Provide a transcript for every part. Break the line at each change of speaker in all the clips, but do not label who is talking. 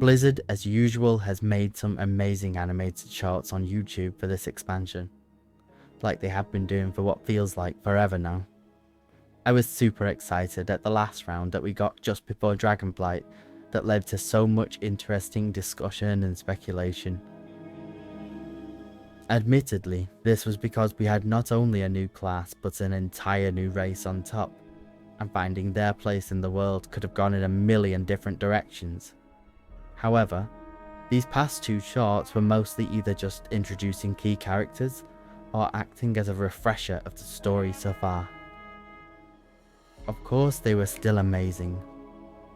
Blizzard, as usual, has made some amazing animated shorts on YouTube for this expansion, like they have been doing for what feels like forever now. I was super excited at the last round that we got just before Dragonblight that led to so much interesting discussion and speculation. Admittedly, this was because we had not only a new class but an entire new race on top, and finding their place in the world could have gone in a million different directions. However, these past two shorts were mostly either just introducing key characters or acting as a refresher of the story so far. Of course they were still amazing,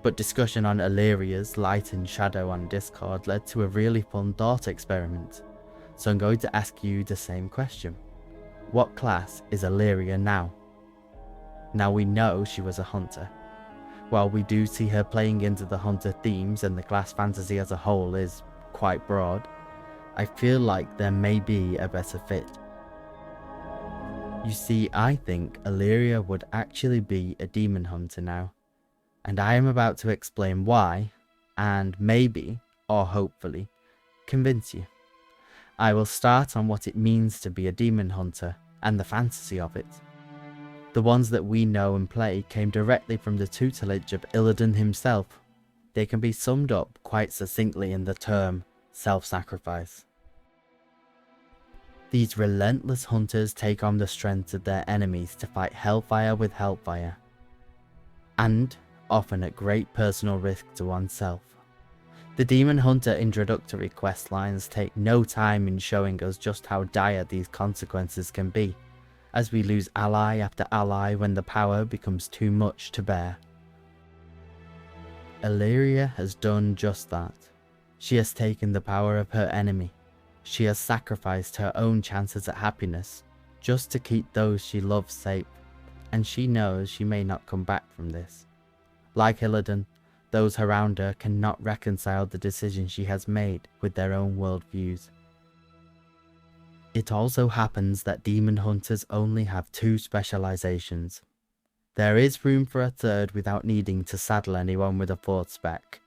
but discussion on Alleria's Light and Shadow on Discord led to a really fun thought experiment, so I'm going to ask you the same question. What class is Alleria now? Now we know she was a hunter. While we do see her playing into the hunter themes and the class fantasy as a whole is quite broad, I feel like there may be a better fit. You see, I think Alleria would actually be a demon hunter now, and I am about to explain why, and maybe, or hopefully, convince you. I will start on what it means to be a demon hunter and the fantasy of it. The ones that we know and play came directly from the tutelage of Illidan himself. They can be summed up quite succinctly in the term self-sacrifice. These relentless hunters take on the strength of their enemies to fight hellfire with hellfire, and often at great personal risk to oneself. The Demon Hunter introductory questlines take no time in showing us just how dire these consequences can be, as we lose ally after ally when the power becomes too much to bear. Alleria has done just that. She has taken the power of her enemy. She has sacrificed her own chances at happiness just to keep those she loves safe, and she knows she may not come back from this. Like Illidan, those around her cannot reconcile the decision she has made with their own worldviews. It also happens that demon hunters only have two specializations. There is room for a third without needing to saddle anyone with a fourth spec,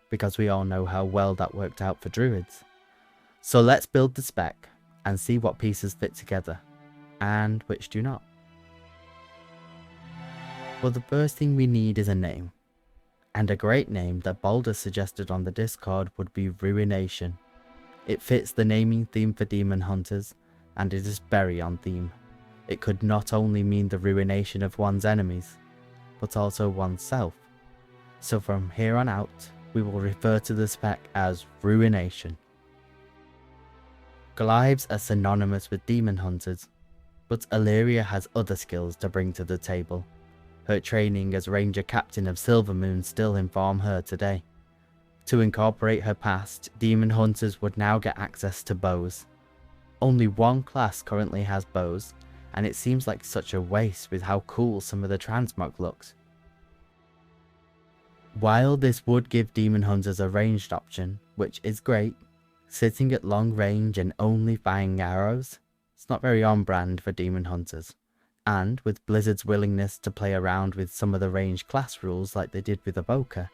because we all know how well that worked out for druids. So let's build the spec and see what pieces fit together, and which do not. Well, the first thing we need is a name, and a great name that Balder suggested on the Discord would be Ruination. It fits the naming theme for demon hunters, and it is very on theme. It could not only mean the ruination of one's enemies, but also oneself. So from here on out, we will refer to the spec as Ruination. Glaives are synonymous with demon hunters, but Alleria has other skills to bring to the table. Her training as Ranger Captain of Silvermoon still inform her today. To incorporate her past, demon hunters would now get access to bows. Only one class currently has bows, and it seems like such a waste with how cool some of the transmog looks. While this would give demon hunters a ranged option, which is great, sitting at long range and only firing arrows, it's not very on brand for demon hunters. And with Blizzard's willingness to play around with some of the ranged class rules like they did with Evoker,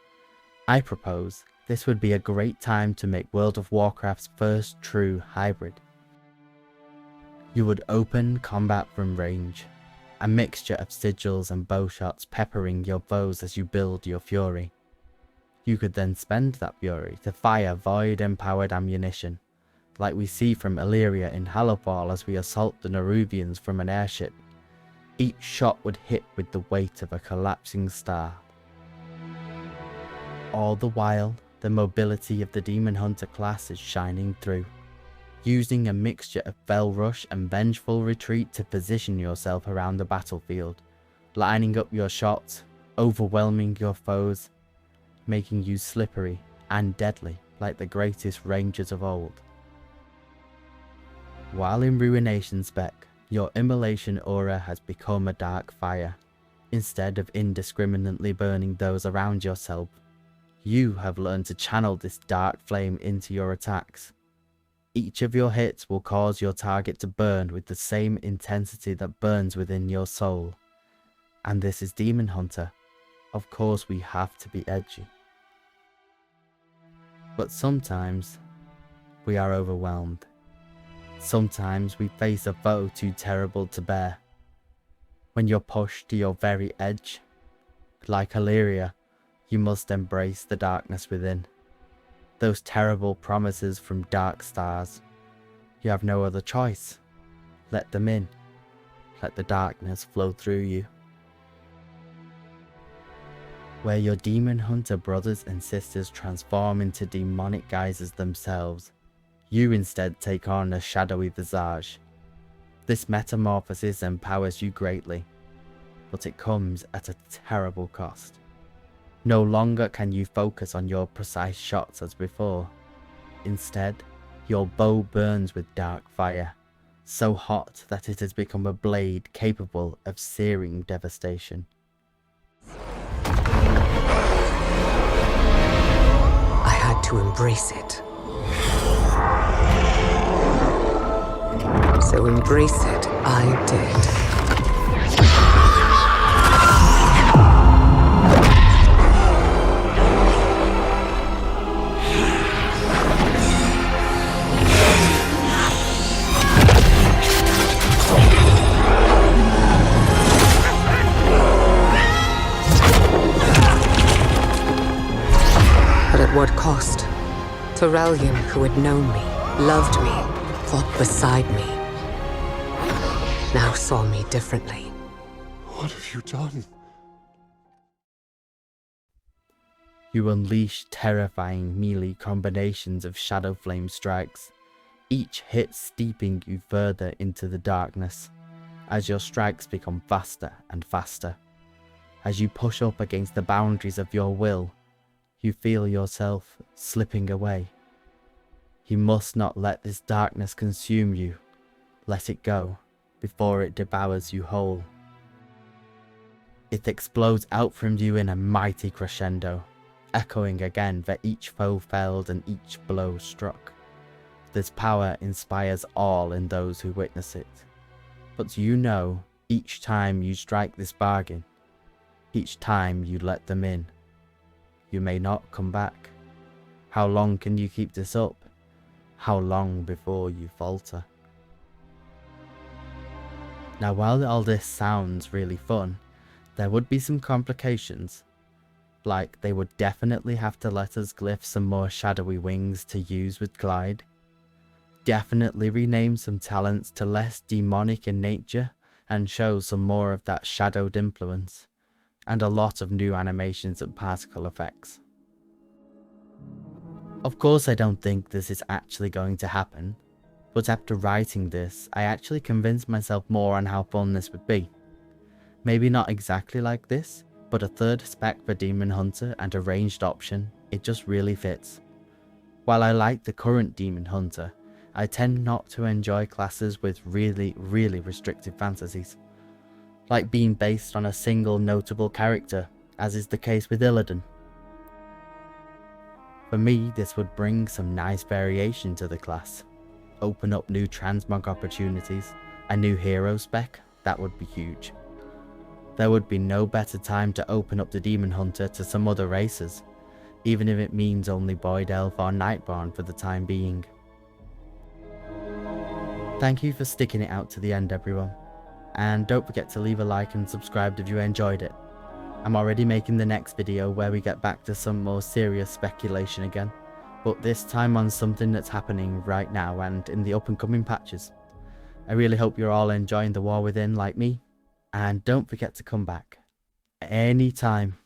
I propose this would be a great time to make World of Warcraft's first true hybrid. You would open combat from range, a mixture of sigils and bow shots peppering your foes as you build your fury. You could then spend that fury to fire void-empowered ammunition, like we see from Alleria in Hallowfall as we assault the Neruvians from an airship. Each shot would hit with the weight of a collapsing star. All the while, the mobility of the Demon Hunter class is shining through, using a mixture of Fell Rush and Vengeful Retreat to position yourself around the battlefield, lining up your shots, overwhelming your foes, making you slippery and deadly like the greatest rangers of old. While in Ruination spec, your immolation aura has become a dark fire. Instead of indiscriminately burning those around yourself, you have learned to channel this dark flame into your attacks. Each of your hits will cause your target to burn with the same intensity that burns within your soul. And this is Demon Hunter. Of course we have to be edgy. But sometimes we are overwhelmed. Sometimes we face a foe too terrible to bear. When you're pushed to your very edge, like Alleria, you must embrace the darkness within. Those terrible promises from dark stars. You have no other choice. Let them in. Let the darkness flow through you. Where your demon hunter brothers and sisters transform into demonic guises themselves, you instead take on a shadowy visage. This metamorphosis empowers you greatly, but it comes at a terrible cost. No longer can you focus on your precise shots as before. Instead, your bow burns with dark fire, so hot that it has become a blade capable of searing devastation.
I had to embrace it. So embrace it, I did. But at what cost? Terrellian, who had known me, loved me, fought beside me, now saw me differently.
What have you done?
You unleash terrifying melee combinations of shadow flame strikes, each hit steeping you further into the darkness, as your strikes become faster and faster. As you push up against the boundaries of your will, you feel yourself slipping away. You must not let this darkness consume you. Let it go before it devours you whole. It explodes out from you in a mighty crescendo, echoing again for each foe felled and each blow struck. This power inspires awe in those who witness it. But you know, each time you strike this bargain, each time you let them in, you may not come back. How long can you keep this up? How long before you falter? Now, while all this sounds really fun, there would be some complications. Like, they would definitely have to let us glyph some more shadowy wings to use with Clyde. Definitely rename some talents to less demonic in nature and show some more of that shadowed influence. And a lot of new animations and particle effects. Of course, I don't think this is actually going to happen, but after writing this, I actually convinced myself more on how fun this would be. Maybe not exactly like this, but a third spec for Demon Hunter and a ranged option, it just really fits. While I like the current Demon Hunter, I tend not to enjoy classes with really restrictive fantasies, like being based on a single notable character, as is the case with Illidan. For me, this would bring some nice variation to the class, open up new transmog opportunities, a new hero spec, that would be huge. There would be no better time to open up the Demon Hunter to some other races, even if it means only Boyd Elf or Nightborn for the time being. Thank you for sticking it out to the end, everyone. And don't forget to leave a like and subscribe if you enjoyed it. I'm already making the next video where we get back to some more serious speculation again, but this time on something that's happening right now and in the up and coming patches. I really hope you're all enjoying the War Within like me, and don't forget to come back anytime.